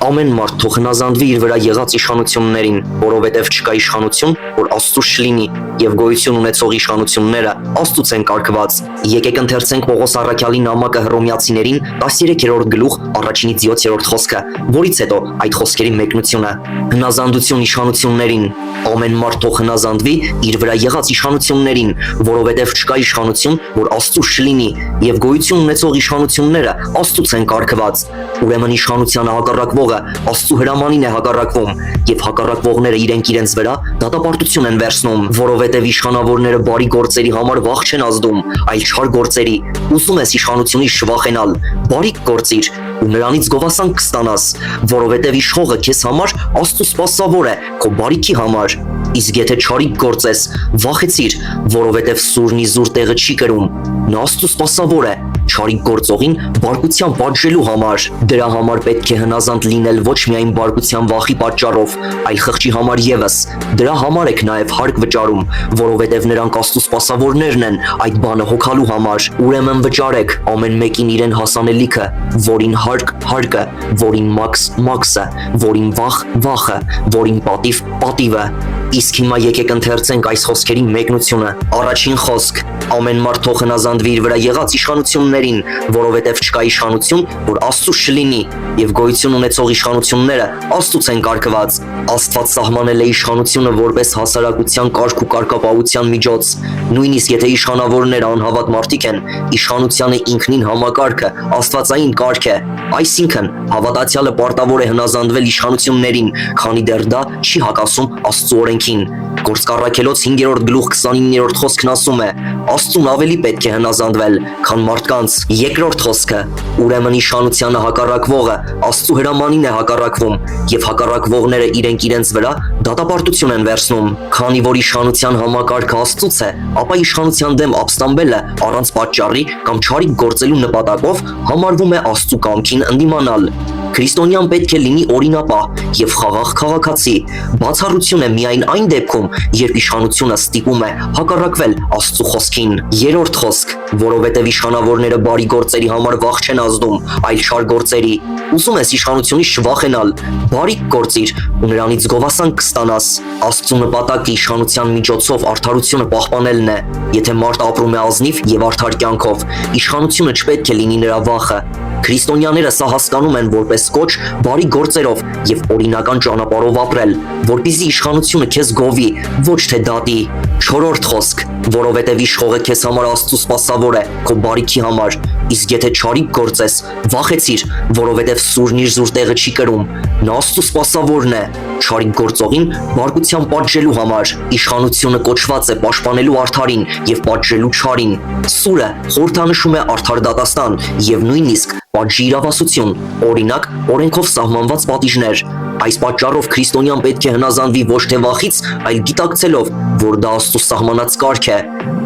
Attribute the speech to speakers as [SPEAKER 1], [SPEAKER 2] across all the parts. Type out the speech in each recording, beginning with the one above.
[SPEAKER 1] Ամեն մարդ թող հնազանդվի իր վրա եղած իշխանություններին, որովհետև չկա իշխանություն, որ Աստծուց չլինի, եւ գոյություն ունեցող իշխանությունները Աստծուց են կարգված։ Եկեք ընթերցենք Պողոս առաքյալի նամակը Հռոմեացիներին 13-րդ գլուխ 1-ից 7-րդ խոսքը, որից հետո այդ խոսքերի մեկնությունը։ Հնազանդություն իշխանություններին։ Ամեն մարդ թող հնազանդվի իր վրա եղած իշխանություններին, որովհետև չկա իշխանություն, որ Աստծուց չլինի, եւ գոյություն ունեցող իշխանությունները Աստծուց են կարգված։ Ուրեմն իշխանությանը հակառակվողը Աստծու հրամանին է հակառակվում, եւ հակառակվողները իրենց վրա դատապարտություն են վերցնում, որովհետև իշխանավորները բարի գործերի համար վախ չեն ազդում, այլ չար գործերի։ Ուզում ես իշխանությունից շվախենալ, բարիք գործիր ու նրանից գովասանք կստանաս, որովհետև իշխողը քեզ համար Աստծու սպասավոր է քո բարիքի համար։ Իսկ եթե չարիք գործես, վախեցիր, որովհետև սուրնի զուր տեղը չի կրում։ Նա Աստծու սպասավոր է չարիք գործողին բարկության պատժելու համար։ Դրա համար պետք է հնազանդ լինել ոչ միայն բարկության վախի պատճառով, այլ խղճի համար եւս։ Դրա համար եք նաեւ հարկ վճարում, որովհետև նրանք Աստծու սպասավորներն են այդ բանը հոգալու համար։ Ուրեմն վճարեք ամեն մեկին իրեն հասանելիքը, որին հարկ հարկը, որին մաքս մաքսը, որին վախ վախը, որին պատիվ պատիվը։ Իսկ հիմա եկեք ընթերցենք այս խոսքերի մեկնությունը։ Առաջին խոսք. ամեն մարդ թող հնազանդվի իր վրա եղած իշխանություններին, որովհետև չկա իշխանություն, որ Աստծուց չլինի, եւ գոյություն ունեցող իշխանությունները Աստծուց են կարգված։ Աստված սահմանել է իշխանությունը որպես հասարակության կարգ ու կարգապահության միջոց։ Նույնիսկ եթե իշխանավորները անհավատ մարդիկ են, իշխանությանը ինքնին համակարգը աստվածային կարգ է։ Այսինքն հավատացյալը պարտավոր է հնազանդվել իշխանություններին, քանի դեռ դա չի հակասում Աստծու օրենքին։ Գործք առաքելոց 5-րդ գլուխ 29-րդ խոսքն ասում է. Աստծուն ավելի պետք է հնազանդվել, քան մարդկանց։ Երկրորդ խոսքը. ուրեմն իշխանությանը հակառակվողը Աստծու հրամանին է հակառակվում, եւ հակառակվողները իրենց վրա դատապարտություն են վերցնում։ Քանի որ իշխանության համակարգը Աստծուց է, ապա իշխանության դեմ ապստամբելը առանց պատճառի կամ չարիք գործելու նպատակով համարվում է Աստծու կամքին ընդդիմանալ։ Քրիստոնյան պետք է լինի օրինապահ եւ խաղաղ քաղաքացի։ Բացառություն է միայն այն դեպքում, երբ իշխանությունը ստիպում է հակառակվել Աստծու խոսքին։ Երրորդ խոսք. որովհետև իշխանավորները բարի գործերի համար վախ չեն ազդում, այլ չար գործերի։ Ուզում ես իշխանությունից շվախենալ, բարիք գործիր ու նրանից գովասանք կստանաս։ Աստծու նպատակը իշխանության միջոցով արդարությունը պահպանելն է։ Եթե մարդ ապրում է ազնիվ եւ արդար կյանքով, իշխանությունը չպետք է լինի նրա վախը։ Քրիստոնյաները սա հասկանում են որպես կոչ բարի գործերով եւ օրինական ճանապարհով ապրել, որպեսզի իշխանությունը քեզ գովի, ոչ թե դատի։ Չորրորդ խոսք. որովհետև իշխողը քեզ համար Աստծու սպասավոր է քո բարիքի համար, իսկ եթե չարիք գործես, վախեցիր, որովհետև սուրն իր զուր տեղը չի կրում։ Նա Աստծու սպասավորն է չարիք գործողին բարկության պատժելու համար։ Իշխանությունը կոչված է պաշտպանելու արդարին եւ պատժելու չարին։ Սուրը խորհրդանշում է արդար դատաստան եւ նույնիսկ պատժի իրավասություն, օրինակ օրենքով սահմանված պատիժներ։ Այս պատճառով քրիստոնյան պետք է հնազանդվի ոչ թե վախից, այլ գիտակցելով, որ դա Աստծու սահմանած կարգ է։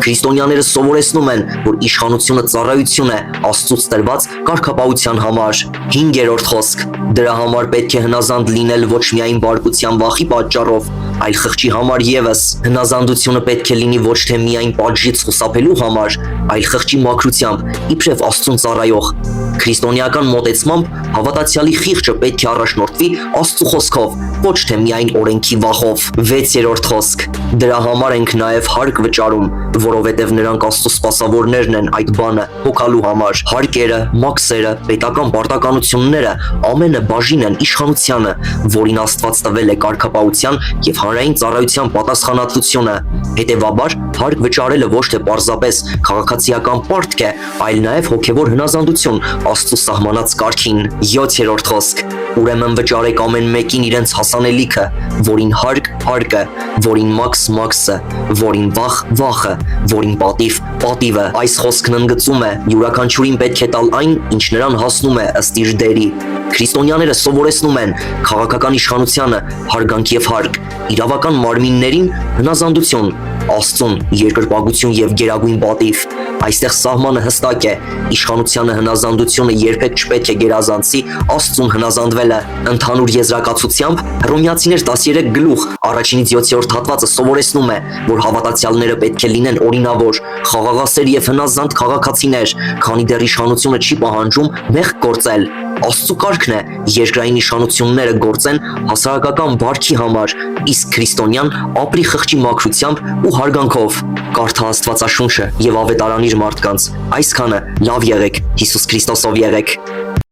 [SPEAKER 1] Քրիստոնյաները սովորեցնում են, որ իշխանությունը ծառայություն է Աստծուց տրված կարգապահության համար։ 5-րդ խոսք. դրա համար պետք է հնազանդ լինել ոչ միայն բարկության վախի պատճառով, այլ խղճի համար եւս։ Հնազանդությունը պետք է լինի ոչ թե միայն պատժից խուսափելու համար, այլ խղճի մաքրությամբ, իբրև Աստծուն ծառայող։ Քրիստոնեական մոտեցմամբ հավատացյալի խիղճը պետք է առաջնորդվի Աստծու խոսքով, ոչ թե միայն օրենքի վախով։ 6-րդ խոսք. դրա համար ենք նաև հարկ վճարում, որովհետև նրանք Աստծու սպասավորներն են այդ բանը հոգալու համար։ Հարկերը, մաքսերը, պետական պարտականությունները ամենը բաժին են իշխանությանը, որին Աստված տվել է կարգապահության եւ հանրային ծառայության պատասխանատվությունը։ Հետևաբար, հարկ վճարելը ոչ թե պարզապես քաղաքացիական պարտք է, այլ նաև հոգևոր հնազանդություն Աստծու սահմանած կարգին։ 7-րդ խոսք. ուրեմն վճարեք ամեն մեկին իրենց հասանելիքը, որին հարկ հարկը, որին մաքս մաքսը, որին վախ վախը, որին պատիվ պատիվը։ Այս խոսքն ընդգծում է յուրաքանչյուրին պետք է տալ այն, ինչ նրան հասնում է ըստ իր դերի։ Քրիստոնյաները սովորեցնում են քաղաքական իշխանությանը հարգանք եւ հարկ, իրավական մարմիններին հնազանդություն, Աստծուն երկրպագություն եւ գերագույն պատիվ։ Այստեղ սահմանը հստակ է, իշխանությանը հնազանդությունը երբեք չպետք է գերազանցի Աստծուն հնազանդվելը։ Ընդհանուր եզրակացությամբ Հռոմեացիներ 13 գլուխ 1-ից 7-րդ հատվածը սովորեցնում է, որ հավատացյալները պետք է լինեն օրինավոր, խաղաղասեր եւ հնազանդ քաղաքացիներ, քանի դեռ իշխանությունը չի պահանջում մեղք գործել։ Աստծո կարգն է երկրային իշխանությունները գործեն հասարակական բարքի համար, իսկ քրիստոնյան ապրի խղճի մաքրությամբ ու հարգանքով։ Կարդա Աստվածաշունչը եւ ավետարանիր մարդկանց։ Այսքանը լավ եղեք, Հիսուս Քրիստոսով եղեք։